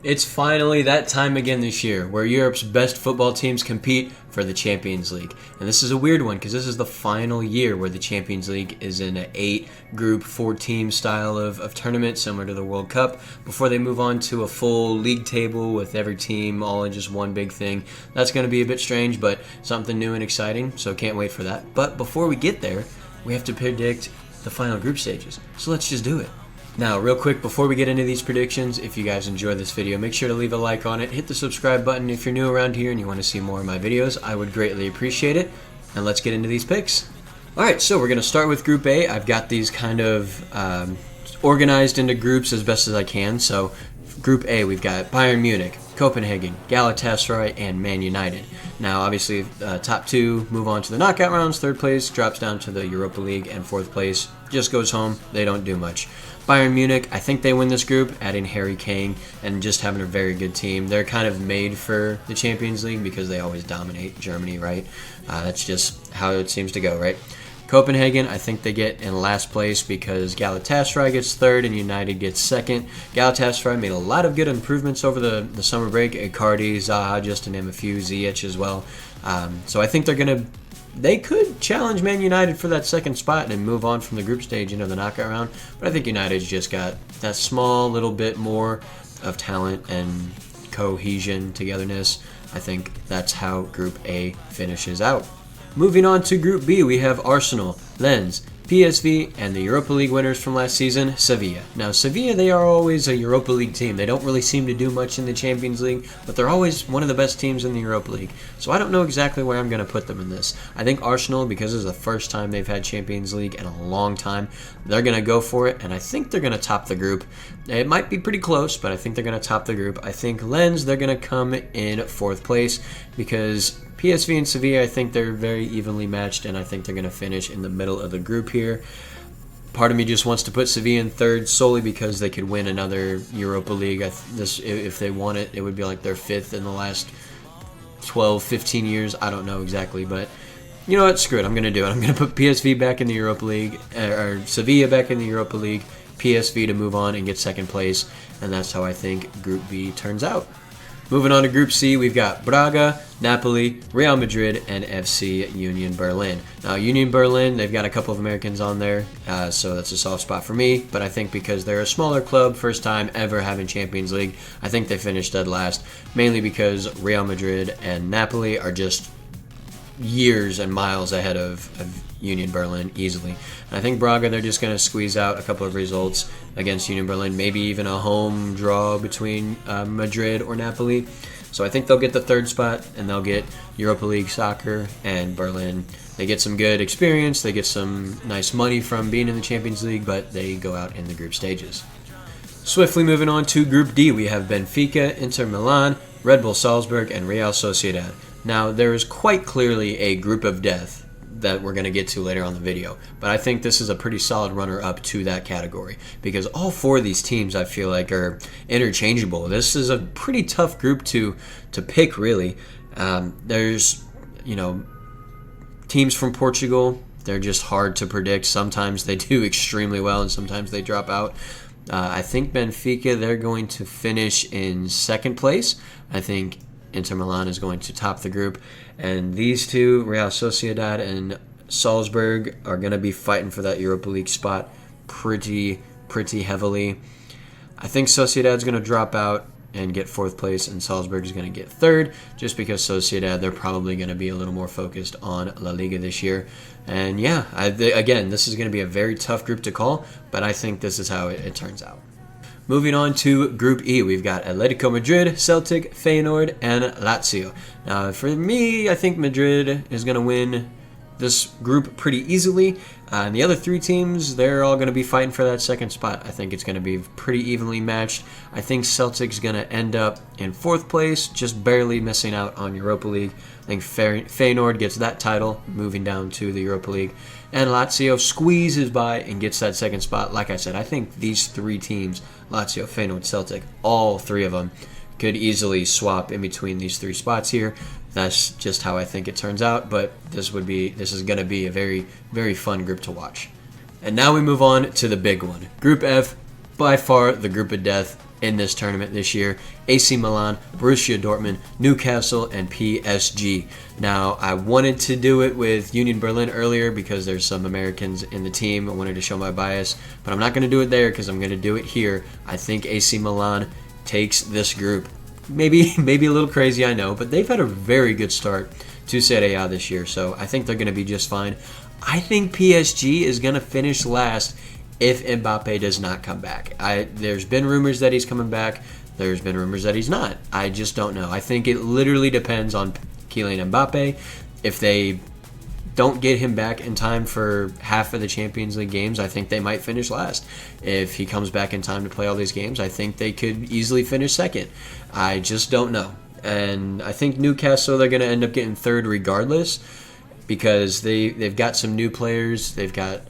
It's finally that time again this year where Europe's best football teams compete for the Champions League. And this is a weird one because this is the final year where the Champions League is in an 8-group, 4-team style of tournament, similar to the World Cup, before they move on to a full league table with every team all in just one big thing. That's going to be a bit strange, but something new and exciting, so can't wait for that. But before we get there, we have to predict the final group stages. So let's just do it. Now, real quick, before we get into these predictions, if you guys enjoy this video, make sure to leave a like on it, hit the subscribe button if you're new around here and you want to see more of my videos. I would greatly appreciate it. And let's get into these picks. Alright, so we're going to start with Group A. I've got these kind of organized into groups as best as I can. So, Group A, we've got Bayern Munich, Copenhagen, Galatasaray, and Man United. Now, obviously, top two move on to the knockout rounds. Third place drops down to the Europa League, and fourth place just goes home. They don't do much. Bayern Munich, I think they win this group, adding Harry Kane and just having a very good team. They're kind of made for the Champions League because they always dominate Germany, right? That's just how it seems to go, right? Copenhagen, I think they get in last place because Galatasaray gets third and United gets second. Galatasaray made a lot of good improvements over the summer break. Icardi, Zaha, just to name a few, Ziyech as well. So I think they could challenge Man United for that second spot and move on from the group stage into the knockout round. But I think United's just got that small little bit more of talent and cohesion, togetherness. I think that's how Group A finishes out. Moving on to Group B, we have Arsenal, Lens, PSV, and the Europa League winners from last season, Sevilla. Now, Sevilla, they are always a Europa League team. They don't really seem to do much in the Champions League, but they're always one of the best teams in the Europa League. So I don't know exactly where I'm going to put them in this. I think Arsenal, because this is the first time they've had Champions League in a long time, they're going to go for it, and I think they're going to top the group. It might be pretty close, but I think they're going to top the group. I think Lens, they're going to come in fourth place because PSV and Sevilla, I think they're very evenly matched, and I think they're going to finish in the middle of the group here. Part of me just wants to put Sevilla in third solely because they could win another Europa League. If they won it, it would be like their fifth in the last 12, 15 years. I don't know exactly, but you know what? Screw it. I'm going to do it. I'm going to put PSV back in the Europa League, or Sevilla back in the Europa League, PSV to move on and get second place, and that's how I think Group B turns out. Moving on to Group C, we've got Braga, Napoli, Real Madrid, and FC Union Berlin. Now, Union Berlin, they've got a couple of Americans on there, so that's a soft spot for me. But I think because they're a smaller club, first time ever having Champions League, I think they finished dead last, mainly because Real Madrid and Napoli are just years and miles ahead of Union Berlin easily. And I think Braga, they're just going to squeeze out a couple of results against Union Berlin, maybe even a home draw between Madrid or Napoli. So I think they'll get the third spot, and they'll get Europa League soccer, and Berlin, they get some good experience, they get some nice money from being in the Champions League, but they go out in the group stages. Swiftly moving on to Group D, we have Benfica, Inter Milan, Red Bull Salzburg, and Real Sociedad. Now, there is quite clearly a group of death that we're going to get to later on the video, but I think this is a pretty solid runner-up to that category because all four of these teams I feel like are interchangeable. This is a pretty tough group to pick, really. There's, teams from Portugal, they're just hard to predict. Sometimes they do extremely well and sometimes they drop out. I think Benfica, they're going to finish in second place. I think Inter Milan is going to top the group. And these two, Real Sociedad and Salzburg, are going to be fighting for that Europa League spot pretty heavily. I think Sociedad's going to drop out and get fourth place, and Salzburg is going to get third, just because Sociedad, they're probably going to be a little more focused on La Liga this year. And yeah, again, this is going to be a very tough group to call, but I think this is how it turns out. Moving on to Group E, we've got Atletico Madrid, Celtic, Feyenoord, and Lazio. Now, for me, I think Madrid is going to win this group pretty easily. And the other three teams, they're all going to be fighting for that second spot. I think it's going to be pretty evenly matched. I think Celtic's going to end up in fourth place, just barely missing out on Europa League. I think Feyenoord gets that title, moving down to the Europa League. And Lazio squeezes by and gets that second spot. Like I said, I think these three teams, Lazio, Feyenoord, Celtic, all three of them could easily swap in between these three spots here. That's just how I think it turns out, but this is going to be a very, very fun group to watch. And now we move on to the big one. Group F, by far the group of death. in this tournament this year: AC Milan, Borussia Dortmund, Newcastle, and PSG. Now, I wanted to do it with Union Berlin earlier because there's some Americans in the team. I wanted to show my bias, but I'm not going to do it there because I'm going to do it here. I think AC Milan takes this group. Maybe a little crazy, I know, but they've had a very good start to Serie A this year, so I think they're going to be just fine. I think PSG is going to finish last if Mbappe does not come back. There's been rumors that he's coming back. There's been rumors that he's not. I just don't know. I think it literally depends on Kylian Mbappe. If they don't get him back in time for half of the Champions League games, I think they might finish last. If he comes back in time to play all these games, I think they could easily finish second. I just don't know. And I think Newcastle, they're going to end up getting third regardless because they've got some new players. They've got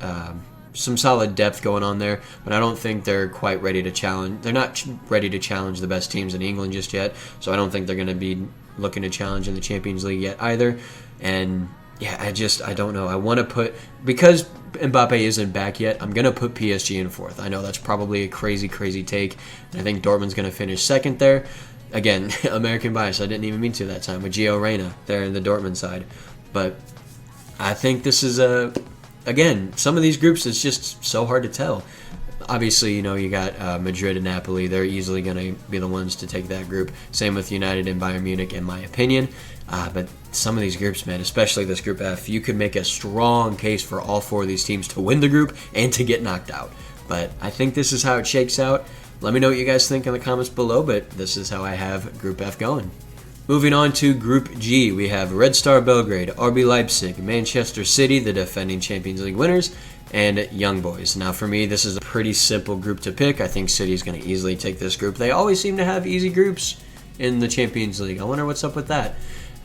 some solid depth going on there, but I don't think they're quite ready to challenge. They're not ready to challenge the best teams in England just yet, so I don't think they're going to be looking to challenge in the Champions League yet either. And yeah, I don't know. I want to put, because Mbappe isn't back yet, I'm going to put PSG in fourth. I know that's probably a crazy take. I think Dortmund's going to finish second there. Again, American bias. I didn't even mean to that time with Gio Reyna there in the Dortmund side. But I think this is again, some of these groups, it's just so hard to tell. Obviously, you got Madrid and Napoli. They're easily going to be the ones to take that group. Same with United and Bayern Munich, in my opinion. But some of these groups, man, especially this Group F, you could make a strong case for all four of these teams to win the group and to get knocked out. But I think this is how it shakes out. Let me know what you guys think in the comments below, but this is how I have Group F going. Moving on to Group G, we have Red Star Belgrade, RB Leipzig, Manchester City, the defending Champions League winners, and Young Boys. Now, for me, this is a pretty simple group to pick. I think City is going to easily take this group. They always seem to have easy groups in the Champions League. I wonder what's up with that.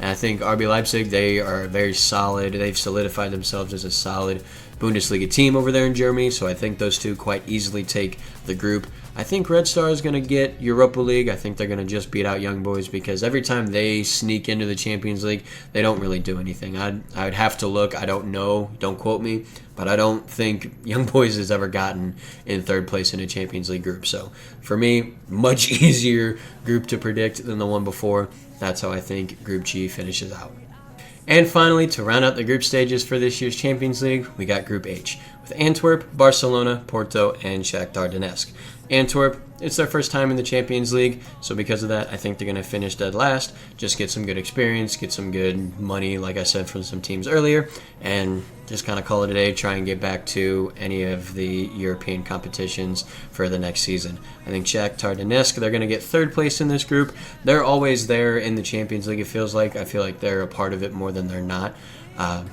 And I think RB Leipzig, they are very solid. They've solidified themselves as a solid Bundesliga team over there in Germany, so I think those two quite easily take the group. I think Red Star is going to get Europa League. I think they're going to just beat out Young Boys because every time they sneak into the Champions League, they don't really do anything. I would have to look. I don't know. Don't quote me. But I don't think Young Boys has ever gotten in third place in a Champions League group. So for me, much easier group to predict than the one before. That's how I think Group G finishes out. And finally, to round out the group stages for this year's Champions League, we got Group H with Antwerp, Barcelona, Porto, and Shakhtar Donetsk. Antwerp, it's their first time in the Champions League, so because of that, I think they're going to finish dead last, just get some good experience, get some good money, like I said, from some teams earlier, and just kind of call it a day, try and get back to any of the European competitions for the next season. I think Shakhtar Donetsk, they're going to get third place in this group. They're always there in the Champions League, it feels like. I feel like they're a part of it more than they're not.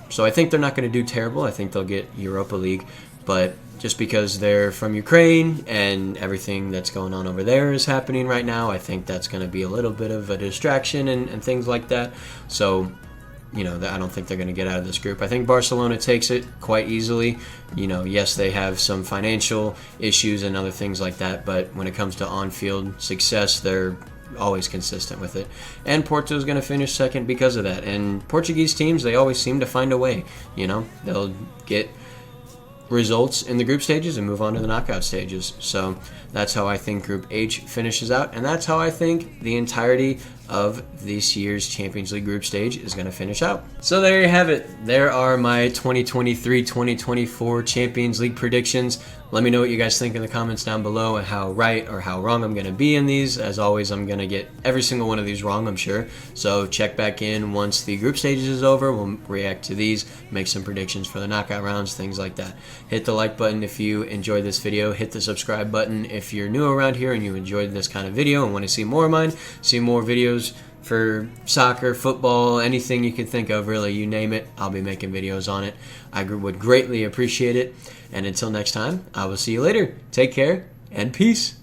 So I think they're not going to do terrible. I think they'll get Europa League, but just because they're from Ukraine and everything that's going on over there is happening right now, I think that's going to be a little bit of a distraction and things like that. So, I don't think they're going to get out of this group. I think Barcelona takes it quite easily. Yes, they have some financial issues and other things like that, but when it comes to on-field success, they're always consistent with it. And Porto is going to finish second because of that. And Portuguese teams, they always seem to find a way. They'll get results in the group stages and move on to the knockout stages. So that's how I think Group H finishes out, and that's how I think the entirety of this year's Champions League group stage is going to finish out. So there you have it. There are my 2023-2024 Champions League predictions. Let me know what you guys think in the comments down below and how right or how wrong I'm going to be in these. As always, I'm going to get every single one of these wrong, I'm sure. So check back in once the group stages is over. We'll react to these, make some predictions for the knockout rounds, things like that. Hit the like button if you enjoyed this video. Hit the subscribe button if you're new around here and you enjoyed this kind of video and want to see more of mine, see more videos for soccer, football, anything you can think of, really, you name it, I'll be making videos on it. I would greatly appreciate it. And until next time, I will see you later. Take care and peace.